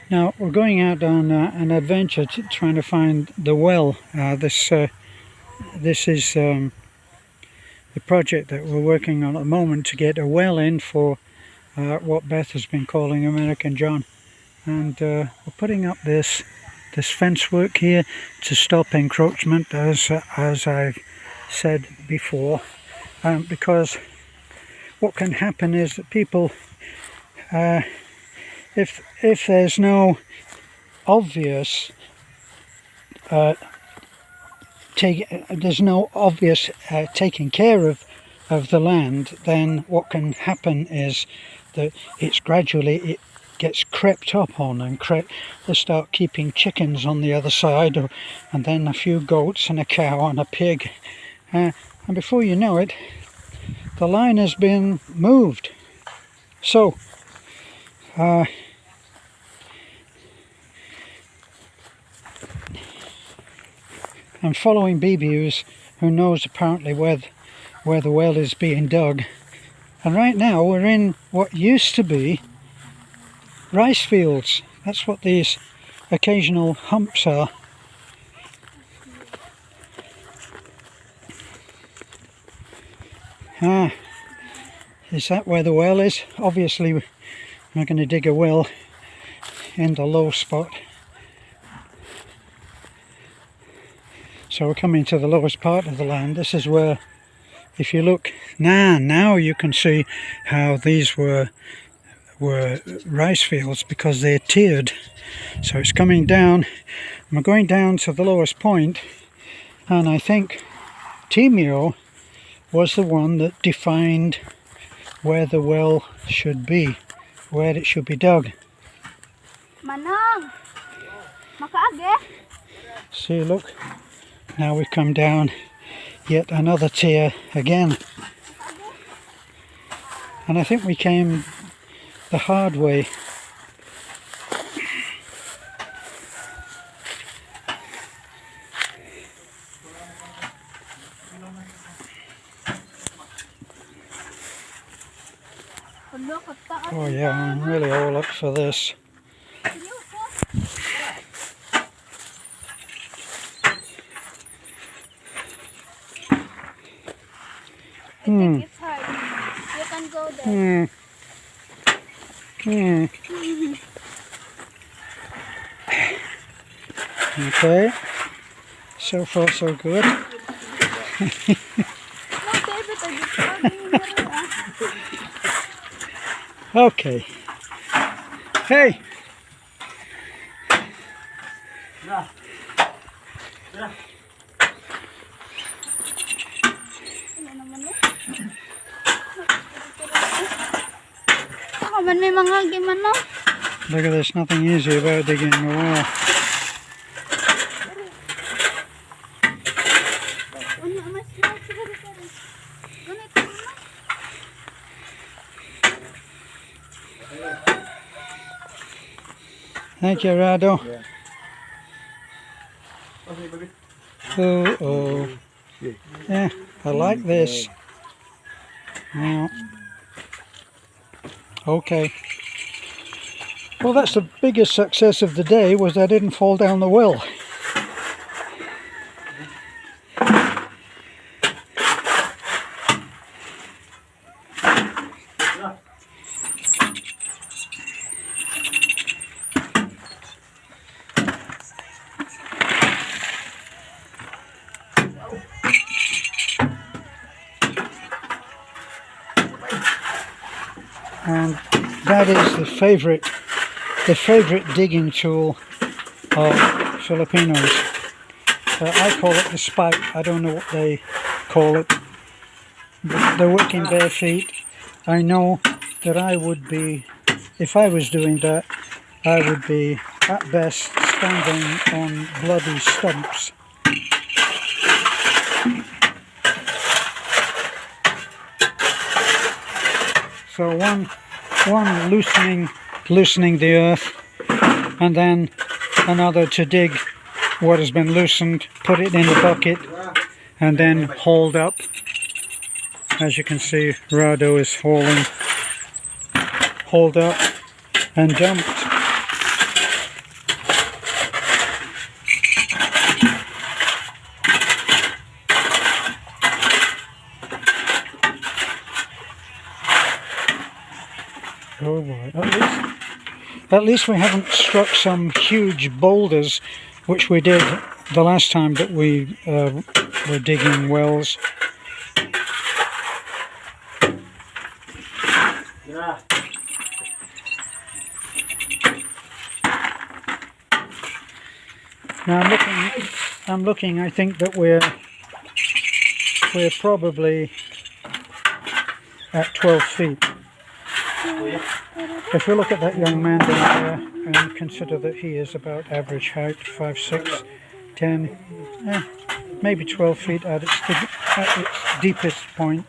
Now we're going out on an adventure trying to find the well. This is the project that we're working on at the moment, to get a well in for what Beth has been calling American John. And we're putting up this fence work here to stop encroachment, as I've said before, because what can happen is that people, if there's no obvious taking care of the land, then what can happen is that it gets crept up on, and they start keeping chickens on the other side, and then a few goats and a cow and a pig, and before you know it, the line has been moved. So I'm following BB, who knows apparently where the well is being dug, and right now we're in what used to be rice fields. That's what these occasional humps are. Is that where the well is? Obviously we're going to dig a well in the low spot. So we're coming to the lowest part of the land. This is where, if you look now you can see how these were rice fields, because they're tiered. So it's coming down, and we're going down to the lowest point, and I think Timio was the one that defined where the well should be, where it should be dug. Manang, makaage. See, look, now we've come down yet another tier again, and I think we came the hard way. Oh yeah, I'm really all up for this. It's hard. You can go there. Okay, so far so good. Okay. Hey! May mga gimano. Look at this, nothing easy about digging a well. Thank you, Rado. Oh. Yeah, I like this. Now, okay. Well, that's the biggest success of the day, was I didn't fall down the well. And that is the favorite digging tool of Filipinos. I call it the spike. I don't know what they call it. But they're working bare feet. I know that I would be, if I was doing that, I would be at best standing on bloody stumps. So one loosening the earth, and then another to dig what has been loosened, put it in the bucket, and then hauled up. As you can see, Rado is hauled up and dumped. Oh boy, at least we haven't struck some huge boulders, which we did the last time that we were digging wells. Yeah. Now I'm looking, I think that we're probably at 12 feet. If we look at that young man down there and consider that he is about average height, 5, 6, 10, maybe 12 feet at its deepest point.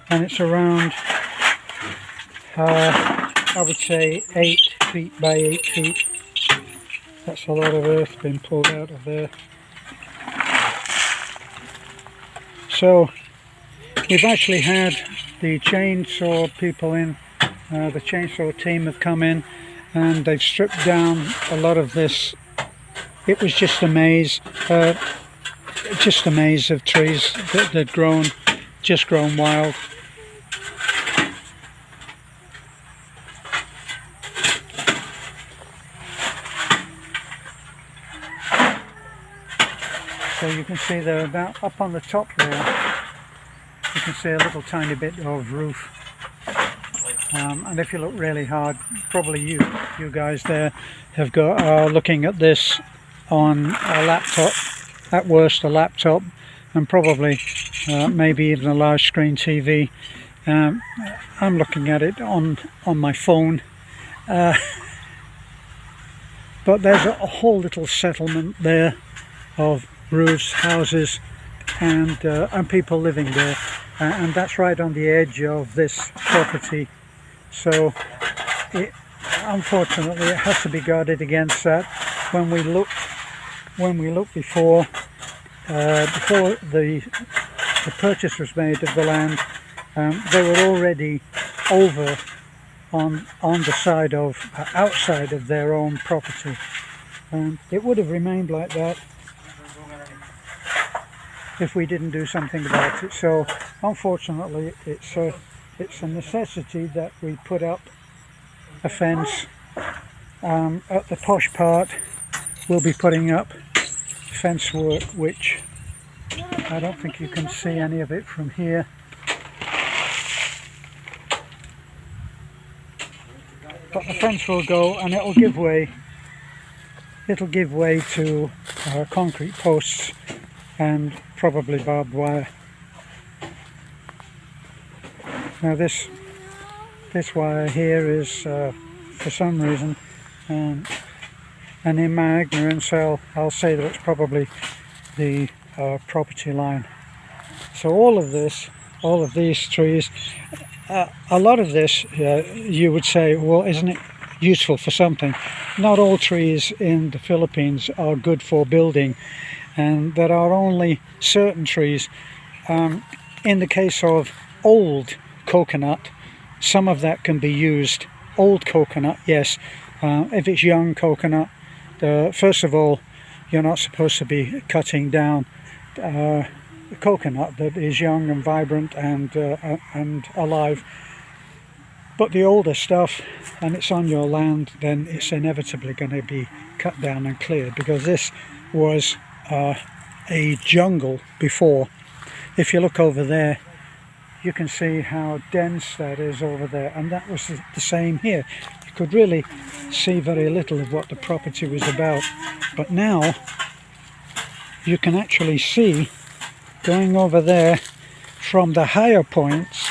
And it's around, I would say 8 feet by 8 feet. That's a lot of earth being pulled out of there. So we've actually had the chainsaw people in, the chainsaw team have come in and they've stripped down a lot of this. It was just a maze of trees that had grown wild. So you can see they're about up on the top there. You can see a little tiny bit of roof. And if you look really hard, probably you guys there are looking at this on a laptop, at worst a laptop, and probably maybe even a large screen TV. I'm looking at it on my phone. But there's a whole little settlement there of roofs, houses, and people living there, and that's right on the edge of this property. So unfortunately it has to be guarded against that. When we looked before the purchase was made of the land, they were already over on the side of outside of their own property, and it would have remained like that if we didn't do something about it. So unfortunately it's a necessity that we put up a fence. At the posh part we'll be putting up fence work, which I don't think you can see any of it from here. But the fence will go and it'll give way to concrete posts and probably barbed wire. Now this wire here is for some reason, and in my ignorance I'll say that it's probably the property line. So all of these trees, a lot of this you would say, well, isn't it useful for something? Not all trees in the Philippines are good for building, and there are only certain trees. In the case of old coconut, some of that can be used. Old coconut, yes. If it's young coconut, first of all, you're not supposed to be cutting down coconut that is young and vibrant and alive. But the older stuff, and it's on your land, then it's inevitably going to be cut down and cleared, because this was a jungle before. If you look over there, you can see how dense that is over there, and that was the same here. You could really see very little of what the property was about, but now you can actually see, going over there from the higher points,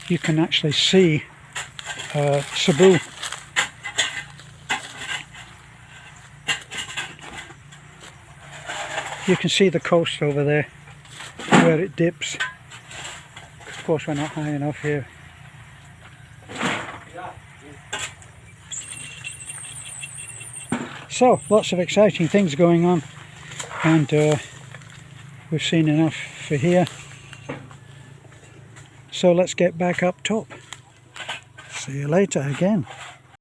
you can actually see Cebu. You can see the coast over there where it dips. Of course we're not high enough here. So lots of exciting things going on, and we've seen enough for here. So let's get back up top. See you later again.